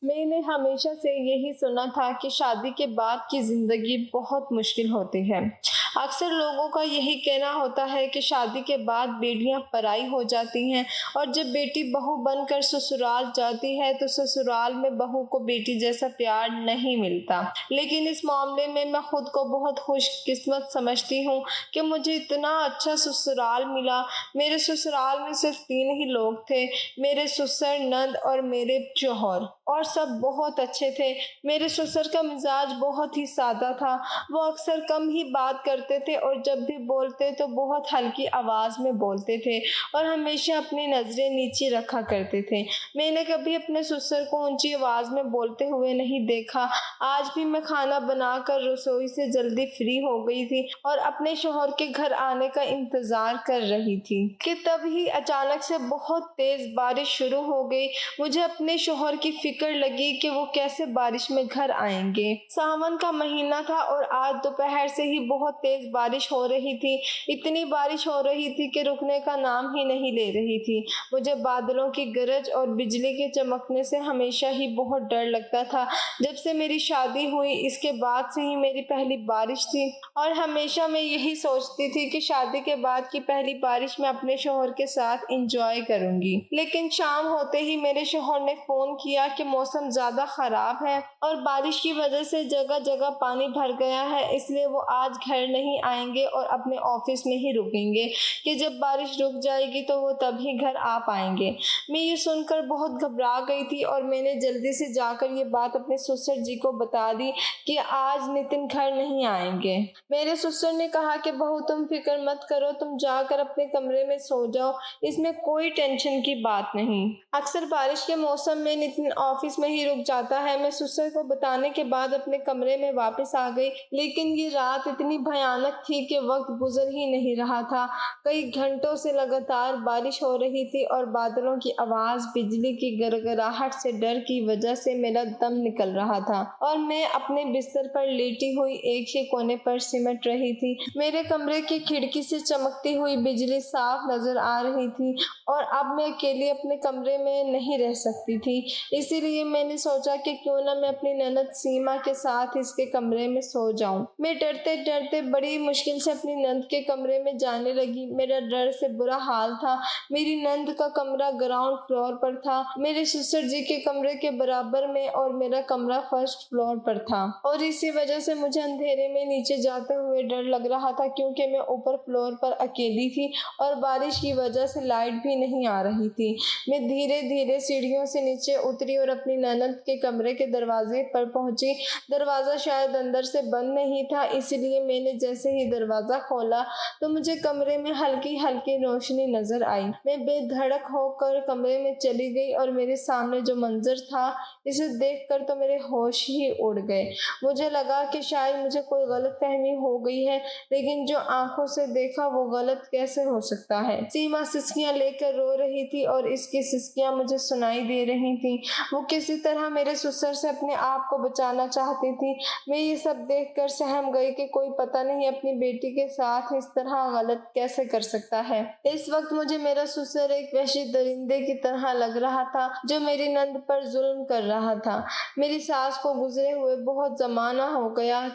मैंने हमेशा से यही सुना था कि शादी के बाद की ज़िंदगी बहुत मुश्किल होती है। अक्सर लोगों का यही कहना होता है कि शादी के बाद बेटियां पराई हो जाती हैं और जब बेटी बहू बनकर ससुराल जाती है तो ससुराल में बहू को बेटी जैसा प्यार नहीं मिलता। लेकिन इस मामले में मैं खुद को बहुत खुशकिस्मत समझती हूँ कि मुझे इतना अच्छा ससुराल मिला। मेरे ससुराल में सिर्फ 3 ही लोग थे, मेरे ससुर, नंद और मेरे शौहर, और सब बहुत अच्छे थे। मेरे ससुर का मिजाज बहुत ही सादा था। वो अक्सर कम ही बात करते थे और जब भी बोलते तो बहुत हल्की आवाज़ में बोलते थे और हमेशा अपनी नज़रें नीचे रखा करते थे। मैंने कभी अपने ससुर को ऊंची आवाज़ में बोलते हुए नहीं देखा। आज भी मैं खाना बनाकर रसोई से जल्दी फ्री हो गई थी और अपने शौहर के घर आने का इंतज़ार कर रही थी कि तभी अचानक से बहुत तेज़ बारिश शुरू हो गई। मुझे अपने शौहर की फिक्र लगी कि वो कैसे बारिश में घर आएंगे। सावन का महीना था और आज दोपहर से ही बहुत तेज बारिश हो रही थी। इतनी बारिश हो रही थी कि रुकने का नाम ही नहीं ले रही थी। मुझे बादलों की गरज और बिजली के चमकने से हमेशा ही बहुत डर लगता था। जब से मेरी शादी हुई इसके बाद से ही मेरी पहली बारिश थी और हमेशा मैं यही सोचती थी कि शादी के बाद की पहली बारिश मैं अपने शौहर के साथ एंजॉय करूंगी। लेकिन शाम होते ही मेरे शौहर ने फोन किया कि मौसम ज्यादा खराब है और बारिश की वजह से जगह जगह पानी भर गया है, इसलिए वो आज घर नहीं आएंगे और अपने ऑफिस में ही रुकेंगे कि जब बारिश रुक जाएगी तो वो तभी घर आ पाएंगे। मैं ये सुनकर बहुत घबरा गई थी और मैंने जल्दी से जाकर ये बात अपने ससुर जी को बता दी कि आज नितिन घर नहीं आएंगे। मेरे ससुर ने कहा कि बहू तुम फिक्र मत करो, तुम जाकर अपने कमरे में सो जाओ, इसमें कोई टेंशन की बात नहीं। अक्सर बारिश के मौसम में नितिन ऑफिस में ही रुक जाता है। मैं ससुर को बताने के बाद अपने कमरे में वापस आ गई, लेकिन ये रात इतनी भयानक थी कि वक्त गुजर ही नहीं रहा था। कई घंटों से लगातार बारिश हो रही थी और बादलों की आवाज, बिजली की गड़गड़ाहट से डर की वजह से मेरा दम निकल रहा था और मैं अपने बिस्तर पर लेटी हुई एक ही कोने पर सिमट रही थी। मेरे कमरे की खिड़की से चमकती हुई बिजली साफ नजर आ रही थी और अब मैं अकेली अपने कमरे में नहीं रह सकती थी। इसीलिए मैंने सोचा कि क्यों ना मैं अपनी ननद सीमा के साथ इसके कमरे में सो जाऊं। मैं डरते डरते बड़ी मुश्किल से अपनी नंद के कमरे में जाने लगी। मेरा डर से बुरा हाल था। मेरी नंद का कमरा ग्राउंड फ्लोर पर था, मेरे ससुर जी के कमरे के बराबर में, और मेरा कमरा फर्स्ट फ्लोर पर था और इसी वजह से मुझे अंधेरे में नीचे जाते हुए डर लग रहा था क्योंकि मैं ऊपर फ्लोर पर अकेली थी और बारिश की वजह से लाइट भी नहीं आ रही थी। मैं धीरे धीरे सीढ़ियों से नीचे उतरी और अपनी ननद के कमरे के दरवाजे पर पहुंची। दरवाजा शायद अंदर से बंद नहीं था, इसलिए मैंने जैसे ही दरवाजा खोला तो मुझे कमरे में हल्की हल्की रोशनी नजर आई। मैं बेधड़क होकर कमरे में चली गई और मेरे सामने जो मंजर था इसे देखकर तो मेरे होश ही उड़ गए। मुझे लगा कि शायद मुझे कोई गलतफहमी हो गई है, लेकिन जो आंखों से देखा वो गलत कैसे हो सकता है। सीमा सिसकियां लेकर रो रही थी और इसकी सिसकियां मुझे सुनाई दे रही थी। वो किसी तरह मेरे ससुर से अपने आप को बचाना चाहती थी। मैं ये सब देखकर सहम गई कि कोई पता नहीं अपनी बेटी के साथ इस तरह गलत कैसे कर सकता है। इस वक्त मुझे मेरा ससुर एक वहशी दरिंदे की तरह लग रहा था जो मेरी नंद पर जुल्म कर रहा था। मेरी सास को गुजरे हुए बहुत जमाना हो गया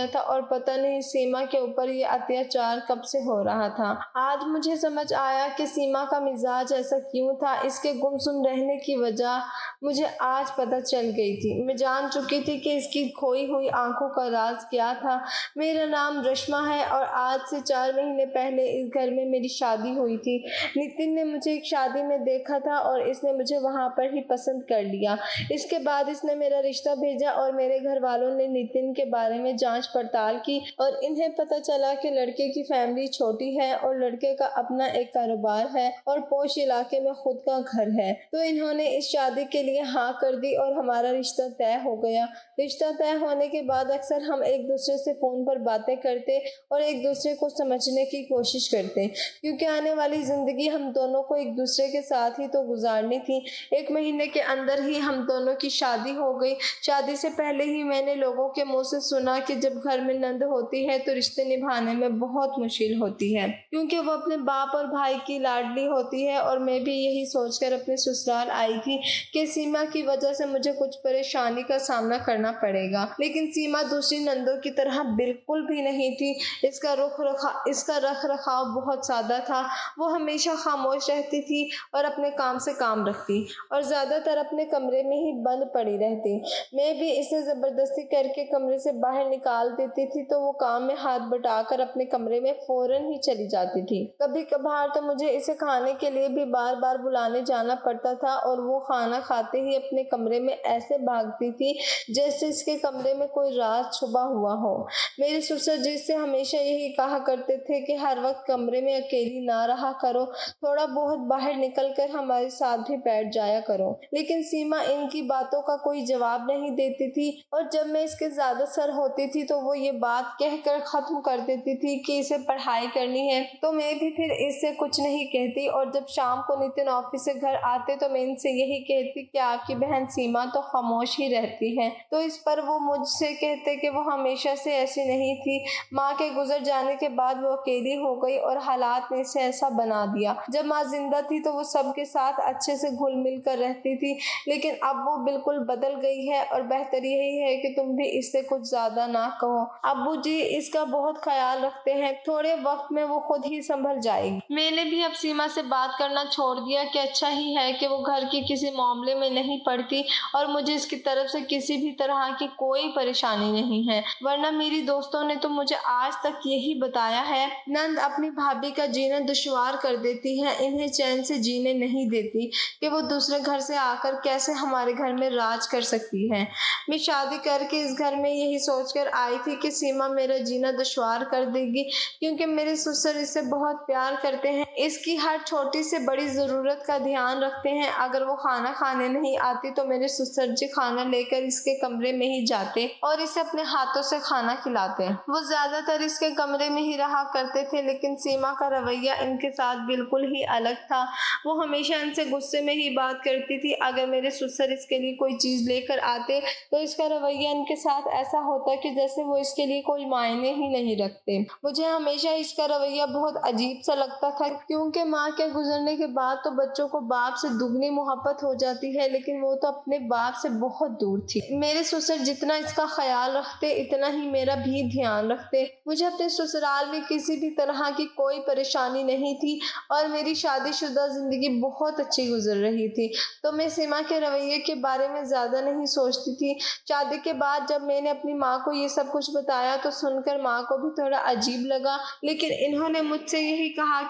था और पता नहीं सीमा के ऊपर ये अत्याचार कब से हो रहा था। आज मुझे समझ आया कि सीमा का मिजाज ऐसा क्यों था। इसके गुमसुम रहने की वजह मुझे आज पता चल गई थी। मैं जान चुकी थी कि इसकी खोई हुई आंखों का राज क्या था। मेरा नाम रश्मा है और आज से 4 महीने पहले इस घर में मेरी शादी हुई थी। नितिन ने मुझे एक शादी में देखा था और इसने मुझे वहां पर ही पसंद कर लिया। इसके बाद इसने मेरा रिश्ता भेजा और मेरे घर वालों ने नितिन के बारे में जांच पड़ताल की और इन्हें पता चला कि लड़के की फैमिली छोटी है और लड़के का अपना एक कारोबार है और पोश इलाके में खुद का घर है, तो इन्होंने इस शादी के लिए हाँ कर दी और हमारा रिश्ता तय हो गया। रिश्ता तय होने के बाद अक्सर हम एक दूसरे से फोन पर बातें करते और एक दूसरे को समझने की कोशिश करते, क्योंकि आने वाली जिंदगी हम दोनों को एक दूसरे के साथ ही तो गुजारनी थी। 1 महीने के अंदर ही हम दोनों की शादी हो गई। शादी से पहले ही मैंने लोगों के मुंह से सुना कि जब घर में नंद होती है तो रिश्ते निभाने में बहुत मुश्किल होती है, क्योंकि वो अपने बाप और भाई की लाडली होती है, और मैं भी यही सोचकर अपने ससुराल आई थी कि सीमा की वजह से मुझे कुछ परेशानी का सामना करना पड़ेगा, लेकिन सीमा दूसरी नंदों की तरह बिल्कुल भी नहीं थी। इसका रख रखाव बहुत सादा था। वो हमेशा खामोश रहती थी और अपने काम से काम रखती और ज़्यादातर अपने कमरे में ही बंद पड़ी रहती। मैं भी इसे ज़बरदस्ती करके कमरे से बाहर निकाल देती थी तो वो काम में हाथ बटाकर अपने कमरे में फ़ौरन ही चली जाती थी। कभी कभार तो मुझे इसे खाने के लिए भी बार बार बुलाने जाना पड़ता था और वो खाना खाते ही अपने कमरे में ऐसे भागती थी जैसे इसके कमरे में कोई राज छुपा हुआ हो। मेरे ससुर जी से हमेशा यही कहा करते थे कि हर वक्त कमरे में अकेली ना रहा करो, थोड़ा बहुत बाहर निकल कर हमारे साथ भी बैठ जाया करो। लेकिन सीमा इनकी बातों का कोई जवाब नहीं देती थी और जब मैं इसके ज्यादा सर होती थी तो वो ये बात कहकर खत्म कर देती थी कि इसे पढ़ाई करनी है, तो मैं भी फिर इससे कुछ नहीं कहती। और जब शाम को नितिन ऑफिस से घर आते तो मैं इनसे यही कहती कि आपकी बहन सीमा तो खामोश ही रहती है, तो इस पर वो मुझसे कहते कि वो हमेशा से ऐसी नहीं थी। माँ के गुजर जाने के बाद वो अकेली हो गई और हालात ने इसे ऐसा बना दिया। जब माँ जिंदा थी तो वो सबके साथ अच्छे से घुल मिल कर रहती थी, लेकिन अब वो बिल्कुल बदल गई है और बेहतर यही है कि तुम भी इससे कुछ ज्यादा ना कहो। अब्बू जी इसका बहुत ख्याल रखते हैं, थोड़े वक्त में वो खुद ही संभल जाएगी। मैंने भी अब सीमा से बात करना छोड़ दिया कि अच्छा ही है कि वो घर के किसी मामले में नहीं पड़ती और मुझे इसकी तरफ से किसी भी तरह की कोई परेशानी नहीं है, वरना मेरी दोस्तों ने तो मुझे आज तक यही बताया है नंद अपनी भाभी का जीना दुश्वार कर देती है, इन्हें चैन से जीने नहीं देती कि वो दूसरे घर से आकर कैसे हमारे घर में राज कर सकती है। मैं शादी करके इस घर में यही सोचकर आई थी कि सीमा मेरा जीना दुश्वार कर देगी, क्योंकि मेरे ससुर इससे बहुत प्यार करते हैं, इसकी हर छोटी से बड़ी ज़रूरत का ध्यान रखते हैं। अगर वो खाना खाने नहीं आती तो मेरे ससुर जी खाना लेकर इसके कमरे में ही जाते और इसे अपने हाथों से खाना खिलाते। वो ज़्यादातर इसके कमरे में ही रहा करते थे, लेकिन सीमा का रवैया इनके साथ बिल्कुल ही अलग था। वो हमेशा इनसे गुस्से में ही बात करती थी। अगर मेरे ससुर इसके लिए कोई चीज़ लेकर आते तो इसका रवैया इनके साथ ऐसा होता कि जैसे वो इसके लिए कोई मायने ही नहीं रखते। मुझे हमेशा इसका रवैया बहुत अजीब सा लगता था, क्योंकि माँ के गुजरने के बाद तो बच्चों को बाप से दुगनी मोहब्बत हो जाती है, लेकिन वो तो अपने बाप से बहुत दूर थी। मेरे ससुर जितना इसका ख्याल रखते इतना ही मेरा भी ध्यान रखते। मुझे अपने ससुराल में किसी भी तरह की कोई परेशानी नहीं थी और मेरी शादीशुदा जिंदगी बहुत अच्छी गुजर रही थी, तो मैं सीमा के रवैये के बारे में ज़्यादा नहीं सोचती थी। शादी के बाद जब मैंने अपनी माँ को ये सब कुछ बताया तो सुनकर माँ को भी थोड़ा अजीब लगा, लेकिन इन्होंने मुझसे यही कहा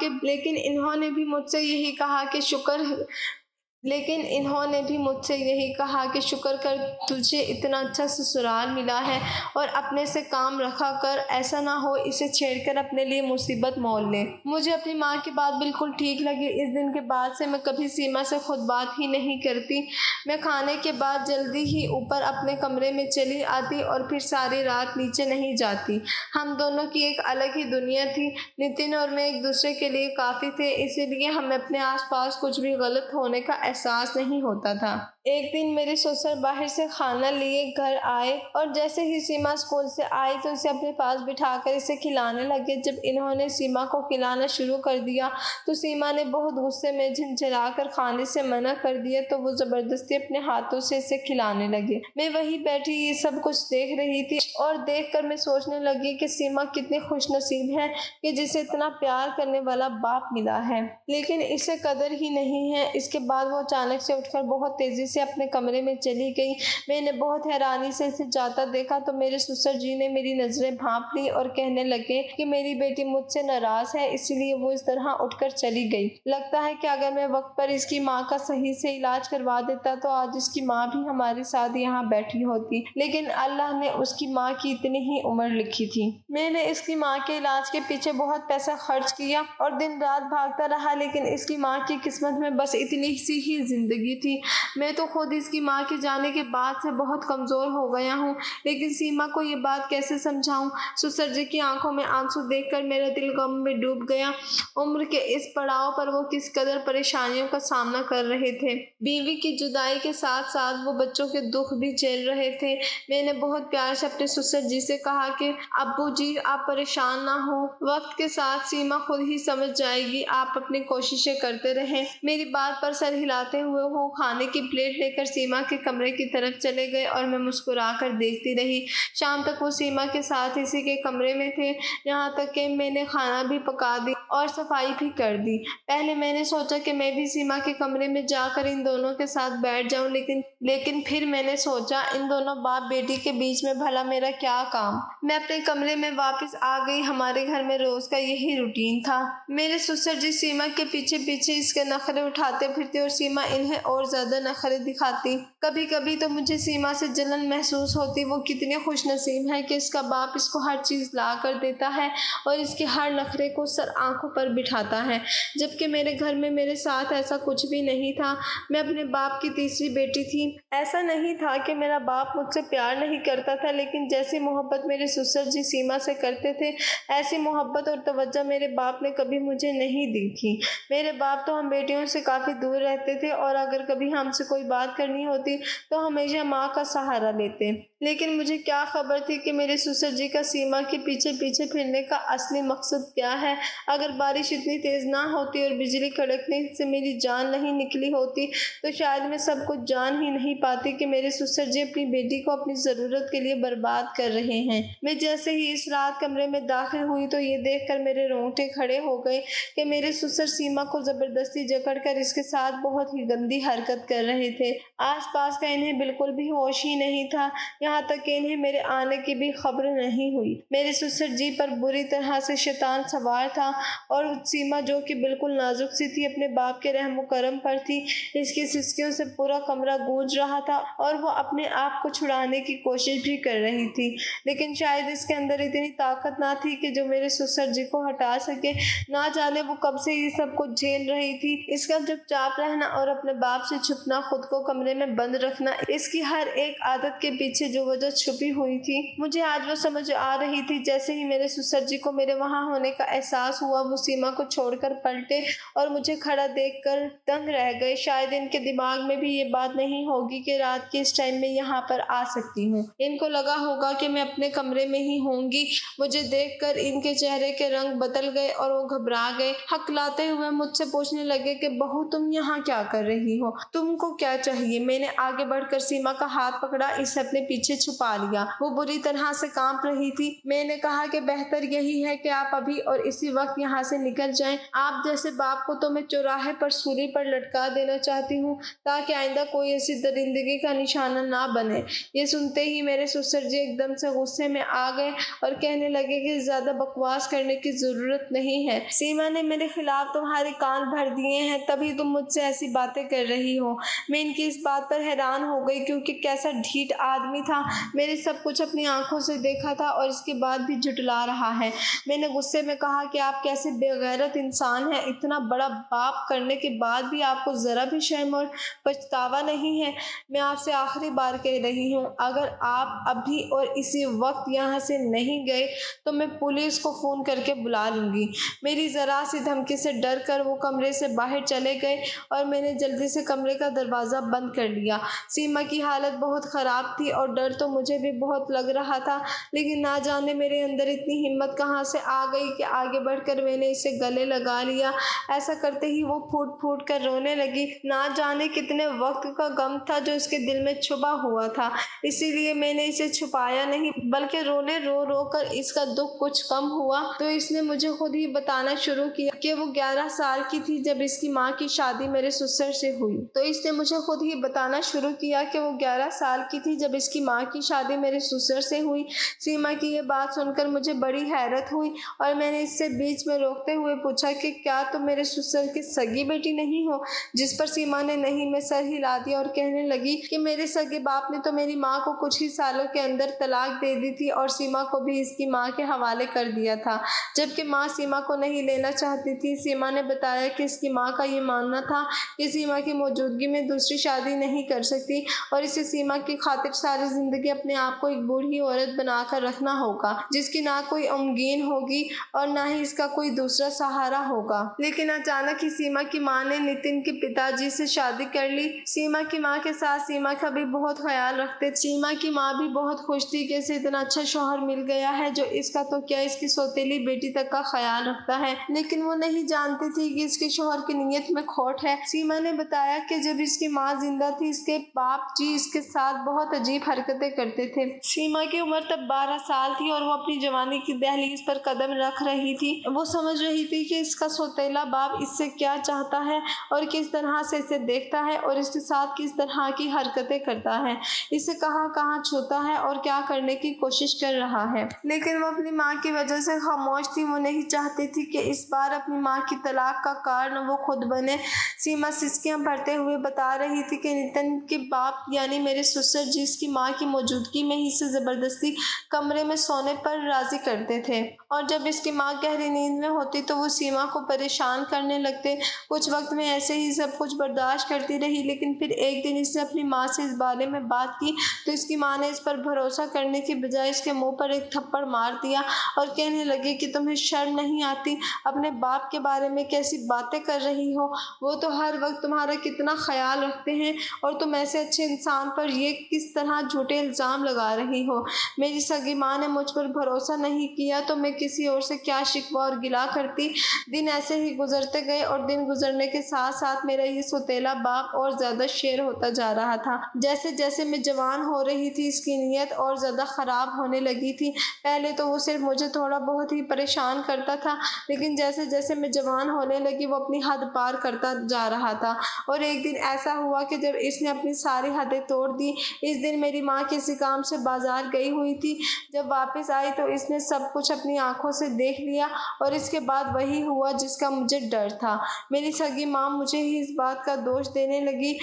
कि शुक्र कर तुझे इतना अच्छा ससुराल मिला है और अपने से काम रखा कर, ऐसा ना हो इसे छेड़कर अपने लिए मुसीबत मोल ले। मुझे अपनी माँ की बात बिल्कुल ठीक लगी। इस दिन के बाद से मैं कभी सीमा से खुद बात ही नहीं करती। मैं खाने के बाद जल्दी ही ऊपर अपने कमरे में चली आती और फिर सारी रात नीचे नहीं जाती। हम दोनों की एक अलग ही दुनिया थी। नितिन और मैं एक दूसरे के लिए काफ़ी थे, इसीलिए हमें अपने आसपास कुछ भी गलत होने का एहसास नहीं होता था। एक दिन मेरे ससुर बाहर से खाना लिए घर आए और जैसे ही सीमा स्कूल से आई तो इसे अपने पास बिठाकर इसे खिलाने लगे। जब इन्होंने सीमा को खिलाना शुरू कर दिया तो सीमा ने बहुत गुस्से में झिंझलाकर खाने से मना कर दिया, तो वो ज़बरदस्ती अपने हाथों से इसे खिलाने लगे। मैं वहीं बैठी ये सब कुछ देख रही थी और देखकर मैं सोचने लगी कि सीमा कितनी खुशनसीब है कि जिसे इतना प्यार करने वाला बाप मिला है, लेकिन इसे कदर ही नहीं है। इसके बाद वो अचानक से उठकर बहुत तेजी से अपने कमरे में चली गई। मैंने बहुत हैरानी से इसे जाता देखा तो मेरे ससुर जी ने मेरी नजरें भांप ली और कहने लगे कि मेरी बेटी मुझसे नाराज है, इसलिए वो इस तरह उठकर चली गई। लगता है कि अगर मैं वक्त पर इसकी माँ का सही से इलाज करवा देता तो आज इसकी माँ भी हमारे साथ यहाँ बैठी होती, लेकिन अल्लाह ने उसकी माँ की इतनी ही उम्र लिखी थी। मैंने इसकी माँ के इलाज के पीछे बहुत पैसा खर्च किया और दिन रात भागता रहा, लेकिन इसकी माँ की किस्मत में बस इतनी सी ही जिंदगी थी। मैं तो खुद इसकी माँ के जाने के बाद से बहुत कमज़ोर हो गया हूँ, लेकिन सीमा को ये बात कैसे समझाऊँ। सुसर जी की आंखों में आंसू देखकर मेरा दिल गम में डूब गया। उम्र के इस पड़ाव पर वो किस कदर परेशानियों का सामना कर रहे थे। बीवी की जुदाई के साथ साथ वो बच्चों के दुख भी झेल रहे थे। मैंने बहुत प्यार से अपने सुसर जी से कहा कि अब्बू जी आप परेशान ना हो, वक्त के साथ सीमा खुद ही समझ जाएगी, आप अपनी कोशिशें करते रहें। मेरी बात पर सर हिलाते हुए वो खाने की प्लेट लेकर सीमा के कमरे की तरफ चले गए और मैं मुस्कुरा कर देखती रही। शाम तक वो सीमा के साथ इसी के कमरे में थे, यहाँ तक कि मैंने खाना भी पका दी और सफाई भी कर दी। पहले मैंने सोचा कि मैं भी सीमा के कमरे में जाकर इन दोनों के साथ बैठ जाऊं, लेकिन फिर मैंने सोचा इन दोनों बाप बेटी के बीच में भला मेरा क्या काम। मैं अपने कमरे में वापस आ गई। हमारे घर में रोज का यही रूटीन था। मेरे ससुर जी सीमा के पीछे पीछे इसके नखरे उठाते फिरते और सीमा इन्हें और ज्यादा नखरे दिखाती। कभी कभी तो मुझे सीमा से जलन महसूस होती। वो कितनी खुशनसीब है कि इसका बाप इसको हर चीज ला कर देता है और इसके हर नखरे को सर आंखों पर बिठाता है, जबकि मेरे घर में मेरे साथ ऐसा कुछ भी नहीं था। मैं अपने बाप की तीसरी बेटी थी। ऐसा नहीं था कि मेरा बाप मुझसे प्यार नहीं करता था, लेकिन जैसी मोहब्बत मेरे ससुर जी सीमा से करते थे, ऐसी मोहब्बत और तवज्जो मेरे बाप ने कभी मुझे नहीं दी थी। मेरे बाप तो हम बेटियों से काफ़ी दूर रहते थे और अगर कभी हमसे कोई बात करनी होती तो हमेशा माँ का सहारा लेते। लेकिन मुझे क्या खबर थी कि मेरे ससुर जी का सीमा के पीछे पीछे फिरने का असली मकसद क्या है। अगर बारिश इतनी तेज़ ना होती और बिजली कड़कने से मेरी जान नहीं निकली होती तो शायद मैं सब कुछ जान ही नहीं पाती कि मेरे ससुर जी अपनी बेटी को अपनी ज़रूरत के लिए बर्बाद कर रहे हैं। मैं जैसे ही इस रात कमरे में दाखिल हुई तो ये देखकर मेरे रोंगटे खड़े हो गए कि मेरे ससुर सीमा को ज़बरदस्ती जकड़कर इसके साथ बहुत ही गंदी हरकत कर रहे थे। आसपास का इन्हें बिल्कुल भी होश ही नहीं था, यहाँ तक कि इन्हें मेरे आने की भी खबर नहीं हुई। मेरे ससुर जी पर बुरी तरह से शैतान सवार था और सीमा जो कि बिल्कुल नाजुक सी थी अपने बाप के रहम करम पर थी। इसकी सिसकियों से पूरा कमरा गूंज रहा था और वो अपने आप को छुड़ाने की कोशिश भी कर रही थी, लेकिन शायद इसके अंदर इतनी ताकत ना थी कि जो मेरे ससुर जी को हटा सके। ना जाने वो कब से ये सब कुछ झेल रही थी। इसका चुपचाप रहना और अपने बाप से छुपना, खुद को कमरे में बंद रखना, इसकी हर एक आदत के पीछे जो वजह छुपी हुई थी मुझे आज वो समझ आ रही थी। जैसे ही मेरे ससुर जी को मेरे वहां होने का एहसास हुआ वो सीमा को छोड़कर पलटे और मुझे खड़ा देखकर दंग रह गए। शायद इनके दिमाग में भी ये बात नहीं होगी कि रात के इस टाइम में यहाँ पर आ सकती हूँ। इनको लगा होगा कि मैं अपने कमरे में ही होंगी। मुझे देखकर इनके चेहरे के रंग बदल गए और वो घबरा गए। हकलाते हुए मुझसे पूछने लगे कि बहू तुम यहाँ क्या कर रही हो, तुमको क्या चाहिए। मैंने आगे बढ़कर सीमा का हाथ पकड़ा, इसे अपने पीछे छुपा लिया। वो बुरी तरह से कांप रही थी। मैंने कहा कि बेहतर यही है कि आप अभी और इसी वक्त यहाँ से निकल जाएं। आप जैसे बाप को तो मैं चौराहे पर सूली पर लटका देना चाहती हूँ ताकि आइंदा कोई ऐसी दरिंदगी का निशाना ना बने। ये सुनते ही मेरे ससुर जी एकदम से गुस्से में आ गए और कहने लगे कि ज्यादा बकवास करने की जरूरत नहीं है। सीमा ने मेरे खिलाफ तुम्हारे कान भर दिए हैं, तभी तुम मुझसे ऐसी बातें कर रही हो। मैं इनकी इस बात पर हैरान हो गई क्योंकि कैसा ढीठ आदमी था। मैंने सब कुछ अपनी आंखों से देखा था और इसके बाद भी झुठला रहा है। मैंने गुस्से में कहा कि आप कैसे बेगैरत इंसान हैं, इतना बड़ा पाप करने के बाद भी आपको जरा भी शर्म और पछतावा नहीं है। मैं आपसे आखिरी बार कह रही हूँ, अगर आप अभी और इसी वक्त यहाँ से नहीं गए तो मैं पुलिस को फ़ोन करके बुला लूँगी। मेरी ज़रा सी धमकी से डर कर वो कमरे से बाहर चले गए और मैंने जल्दी से कमरे का दरवाज़ा बंद कर लिया। सीमा की हालत बहुत ख़राब थी और डर तो मुझे भी बहुत लग रहा था, लेकिन ना जाने मेरे अंदर इतनी हिम्मत कहाँ से आ गई कि आगे बढ़कर मैंने इसे गले लगा लिया। ऐसा करते ही वो फूट फूट कर रोने लगी। ना जाने कितने वक्त का गम था जो इसके दिल में छुपा हुआ था, इसीलिए मैंने इसे छुपाया नहीं, बल्कि रोने रो रो कर इसका दुख कुछ कम हुआ तो इसने मुझे खुद ही बताना शुरू किया कि वो 11 साल की थी जब इसकी माँ की शादी मेरे ससुर से हुई। तो इसने मुझे खुद ही बताना शुरू किया कि वो 11 साल की थी जब इसकी माँ की शादी मेरे ससुर से हुई। सीमा की ये बात सुनकर मुझे बड़ी हैरत हुई और मैंने इससे बीच में रोकते हुए पूछा कि क्या तुम मेरे ससुर की सगी बेटी नहीं हो। जिस पर सीमा ने नहीं में सर हिला दिया और कहने लगी कि मेरे सगे बाप ने तो मेरी माँ को कुछ ही सालों के अंदर तलाक दे दी थी और सीमा को भी इसकी माँ के हवाले कर दिया था, जबकि माँ सीमा को नहीं लेना चाहती थी। सीमा ने बताया कि इसकी माँ का ये मानना था कि सीमा की मौजूदगी में दूसरे दूसरी शादी नहीं कर सकती और इसे सीमा की खातिर सारी जिंदगी अपने आप को एक बूढ़ी औरत बनाकर रखना होगा, जिसकी ना कोई उम्मीद होगी और ना ही इसका कोई दूसरा सहारा होगा। लेकिन अचानक ही सीमा की माँ ने नितिन के पिताजी से शादी कर ली। सीमा की माँ के साथ सीमा का भी बहुत ख्याल रखते। सीमा की माँ भी बहुत खुश थी कि इसे इतना अच्छा शौहर मिल गया है जो इसका तो क्या इसकी सौतेली बेटी तक का ख्याल रखता है। लेकिन वो नहीं जानती थी कि इसके शौहर की नीयत में खोट है। सीमा ने बताया कि जब इसकी माँ जिंदा थी इसके बाप जी इसके साथ बहुत अजीब हरकतें करते थे। सीमा की उम्र तब 12 साल थी और वो अपनी जवानी की दहलीज पर कदम रख रही थी। वो समझ रही थी कि इसका सौतेला बाप इससे क्या चाहता है और किस तरह से इसे देखता है और इसके साथ किस तरह की हरकतें करता है, इसे कहाँ कहाँ छूता है और क्या करने की कोशिश कर रहा है। लेकिन वो अपनी माँ की वजह से खामोश थी। वो नहीं चाहती थी कि इस बार अपनी माँ की तलाक का कारण वो खुद बने। सीमा सिसकियां भरते हुए बता रही थी कि नितिन के बाप यानी मेरे ससुर जिसकी माँ की मौजूदगी में ही इसे जबरदस्ती कमरे में सोने पर राजी करते थे और जब इसकी माँ गहरी नींद में होती तो वो सीमा को परेशान करने लगते। कुछ वक्त में ऐसे ही सब कुछ बर्दाश्त करती रही, लेकिन फिर एक दिन इसने अपनी माँ से इस बारे में बात की तो इसकी माँ ने इस पर भरोसा करने की बजाय इसके मुंह पर एक थप्पड़ मार दिया और कहने लगी कि तुम्हें शर्म नहीं आती, अपने बाप के बारे में कैसी बातें कर रही हो, वो तो हर वक्त तुम्हारा कितना ख्याल रखते हैं और तुम ऐसे अच्छे इंसान पर ये किस तरह झूठे इल्ज़ाम लगा रही हो। मेरी सगी माँ ने मुझ पर भरोसा नहीं किया तो मैं किसी और से क्या शिकवा और गिला करती। दिन ऐसे ही गुजरते गए और दिन गुजरने के साथ साथ मेरा ये सौतेला बाप और ज़्यादा शेर होता जा रहा था। जैसे जैसे मैं जवान हो रही थी इसकी नीयत और ज़्यादा ख़राब होने लगी थी। पहले तो वो सिर्फ मुझे थोड़ा बहुत ही परेशान करता था, लेकिन जैसे जैसे मैं जवान होने लगी वो अपनी हद पार करता जा रहा था और एक दिन ऐसा हुआ कि जब इसने अपनी सारी हदें तोड़ दी। इस दिन मेरी माँ किसी काम से बाजार गई हुई थी। जब वापस आई तो इसने सब कुछ अपनी आंखों से देख लिया और इसके बाद वही हुआ जिसका मुझे डर था। मेरी सगी माँ मुझे ही इस बात का दोष देने लगी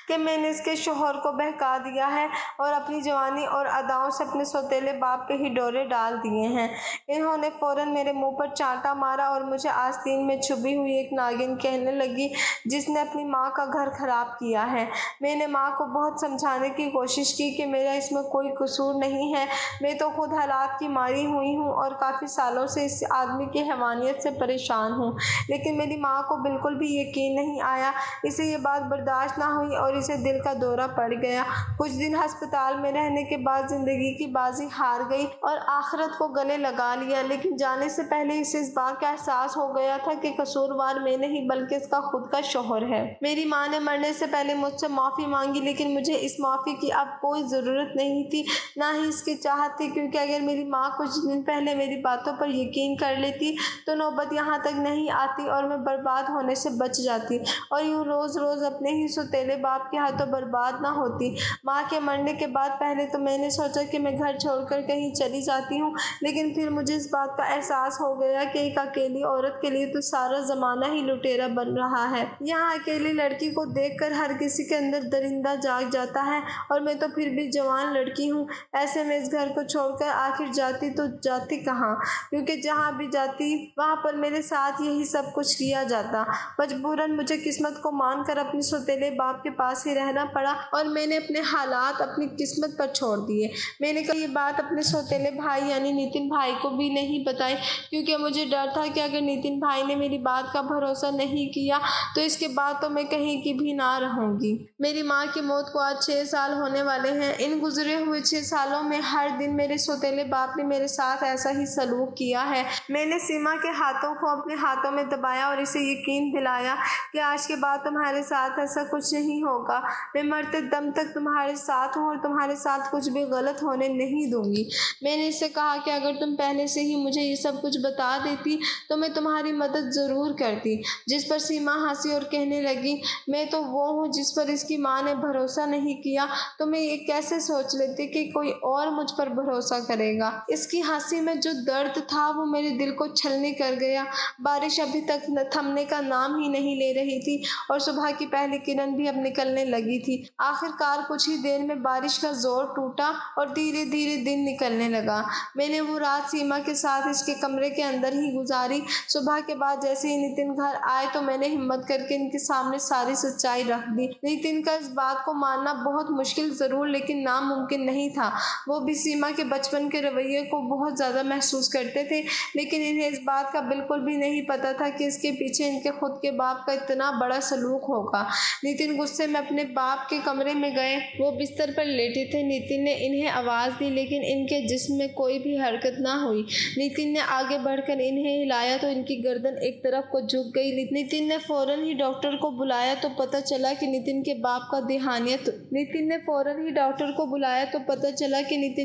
कि मैंने इसके शोहर को बहका दिया है और अपनी जवानी और अदाओं से अपने सौतेले बाप पे ही डोरे डाल दिए हैं। इन्होंने फ़ौरन मेरे मुंह पर चांटा मारा और मुझे आस्तीन में छुपी हुई एक नागिन कहने लगी जिसने अपनी माँ का घर खराब किया है। मैंने माँ को बहुत समझाने की कोशिश की कि मेरा इसमें कोई कसूर नहीं है, मैं तो खुद हालात की मारी हुई हूँ और काफ़ी सालों से इस आदमी की हैवानियत से परेशान हूँ, लेकिन मेरी माँ को बिल्कुल भी यकीन नहीं आया। इसे ये बात बर्दाश्त ना हुई और इसे दिल का दौरा पड़ गया। कुछ दिन अस्पताल में रहने के बाद जिंदगी की बाजी हार गई और आखिरत को गले लगा लिया, लेकिन जाने से पहले इसे इस बात का एहसास हो गया था कि कसूरवार मैं नहीं बल्कि इसका खुद का शौहर है। मेरी माँ ने मरने से पहले मुझसे माफ़ी मांगी, लेकिन मुझे इस माफ़ी की अब कोई ज़रूरत नहीं थी, ना ही इसकी चाहत थी, क्योंकि अगर मेरी माँ कुछ दिन पहले मेरी बातों पर यकीन कर लेती तो नौबत यहाँ तक नहीं आती और मैं बर्बाद होने से बच जाती और यूँ रोज़ रोज़ अपने ही सौतेले बाप के हाथों बर्बाद ना होती। माँ के मरने के बाद पहले तो मैंने सोचा कि मैं घर छोड़कर कहीं चली जाती हूँ, लेकिन फिर मुझे इस बात का एहसास हो गया कि एक अकेली औरत के लिए तो सारा ज़माना ही लुटेरा बन रहा है। यहाँ अकेली लड़की को देखकर हर किसी के अंदर दरिंदा जाग जाता है और मैं तो फिर भी जवान लड़की हूँ। ऐसे में इस घर को छोड़कर आखिर जाती तो जाती कहाँ, क्योंकि जहाँ भी जाती वहाँ पर मेरे साथ यही सब कुछ किया जाता। मजबूरन मुझे किस्मत को मानकर अपने सौतेले बाप के पास ही रहना पड़ा और मैंने अपने हालात अपनी किस्मत पर छोड़ दिए। मैंने कहा ये बात अपने सौतेले भाई यानी नितिन भाई को भी नहीं बताई, क्योंकि मुझे डर था कि अगर नितिन भाई ने मेरी बात का भरोसा नहीं किया तो इसके बाद तो मैं कहीं की भी ना रहूँगी। मेरी माँ की मौत को आज 6 साल होने वाले हैं। इन गुजरे हुए 6 सालों में हर दिन मेरे सौतेले बाप ने मेरे साथ ऐसा ही सलूक किया है। मैंने सीमा के हाथों को अपने हाथों में दबाया और इसे यकीन दिलाया कि आज के बाद तुम्हारे साथ ऐसा कुछ नहीं होगा। मैं मरते दम तक तुम्हारे साथ हूँ और तुम्हारे साथ कुछ भी गलत होने नहीं दूंगी। मैंने इससे कहा कि अगर तुम पहले से ही मुझे ये सब कुछ बता देती तो मैं तुम्हारी मदद ज़रूर करती। जिस पर सीमा हंसी और कहने लगी मैं तो वो हूँ जिस पर इसकी माँ ने भरोसा नहीं किया, तो मैं ये कैसे सोच लेती कि कोई और मुझ पर भरोसा करेगा। इसकी हंसी में जो दर्द था वो मेरे दिल को छलनी कर गया। बारिश अभी तक थमने का नाम ही नहीं ले रही थी और सुबह की पहली किरण भी अब निकलने निकलने लगी थी। आखिरकार कुछ ही देर में बारिश का जोर टूटा और धीरे धीरे दिन निकलने लगा। मैंने वो रात सीमा के साथ इसके कमरे के अंदर ही गुजारी। सुबह के बाद जैसे ही नितिन घर आए तो मैंने हिम्मत करके इनके सामने सारी सच्चाई रख दी। नितिन का इस बात को मानना बहुत मुश्किल जरूर लेकिन नामुमकिन नहीं था। वो भी सीमा के बचपन के रवैये को बहुत ज़्यादा महसूस करते थे, लेकिन इन्हें इस बात का बिल्कुल भी नहीं पता था कि इसके पीछे इनके खुद के बाप का इतना बड़ा सलूक होगा। नितिन गुस्से में अपने बाप के कमरे में गए। वो बिस्तर पर लेटे थे। नितिन ने इन्हें आवाज़ दी लेकिन इनके जिस्म में कोई भी हरकत ना हुई। नितिन ने आगे बढ़कर इन्हें हिलाया तो इनकी गर्दन एक तरफ को झुक गई। नितिन ने फौरन ही डॉक्टर को बुलाया तो पता चला कि नितिन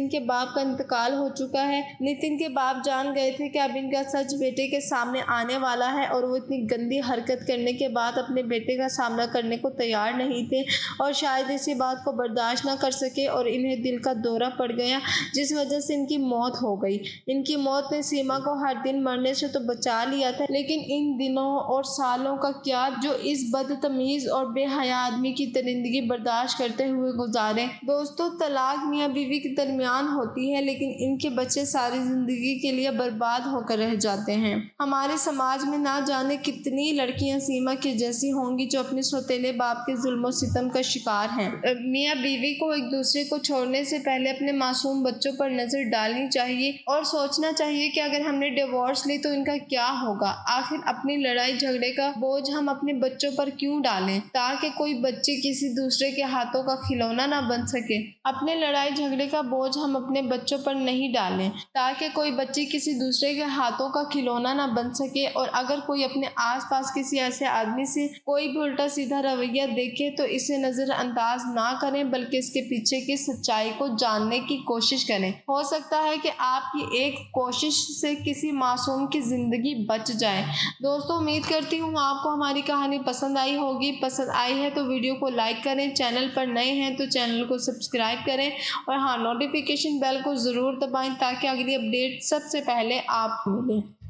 के बाप का इंतकाल हो चुका है। नितिन के बाप जान गए थे कि अब इनका सच बेटे के सामने आने वाला है और वो इतनी गंदी हरकत करने के बाद अपने बेटे का सामना करने को तैयार नहीं थे और शायद इसी बात को बर्दाश्त ना कर सके और इन्हें दिल का दौरा पड़ गया जिस वजह से इनकी मौत हो गई। इनकी मौत ने सीमा को हर दिन मरने से तो बचा लिया था, लेकिन इन दिनों और सालों का क्या जो इस बदतमीज और बेहया आदमी की दरिंदगी बर्दाश्त करते हुए गुजारे। दोस्तों, तलाक मियाँ बीवी के दरमियान होती है लेकिन इनके बच्चे सारी जिंदगी के लिए बर्बाद होकर रह जाते हैं। हमारे समाज में ना जाने कितनी लड़कियां सीमा की जैसी होंगी जो अपने सौतेले बाप के जुल्म सितम का शिकार हैं। मियाँ बीवी को एक दूसरे को छोड़ने से पहले अपने मासूम बच्चों पर नजर डालनी चाहिए और सोचना चाहिए कि अगर हमने डिवोर्स ली तो इनका क्या होगा। आखिर अपनी लड़ाई झगड़े का बोझ हम अपने बच्चों पर क्यों डालें ताकि कोई बच्चे किसी दूसरे के हाथों का खिलौना ना बन सके। अपने लड़ाई झगड़े का बोझ हम अपने बच्चों पर नहीं डालें ताकि कोई बच्चे किसी दूसरे के हाथों का खिलौना ना बन सके। और अगर कोई अपने आसपास किसी ऐसे आदमी से कोई भी उल्टा सीधा रवैया देखे तो इसे नजरअंदाज ना करें बल्कि इसके पीछे की सच्चाई को जानने की कोशिश करें। हो सकता है कि आपकी एक कोशिश से किसी मासूम की जिंदगी बच जाए। दोस्तों, उम्मीद करती हूँ आपको हमारी कहानी पसंद आई होगी। पसंद आई है तो वीडियो को लाइक करें, चैनल पर नए हैं तो चैनल को सब्सक्राइब करें और हाँ, नोटिफिकेशन बेल को ज़रूर दबाएं ताकि अगली अपडेट सबसे पहले आपको मिले।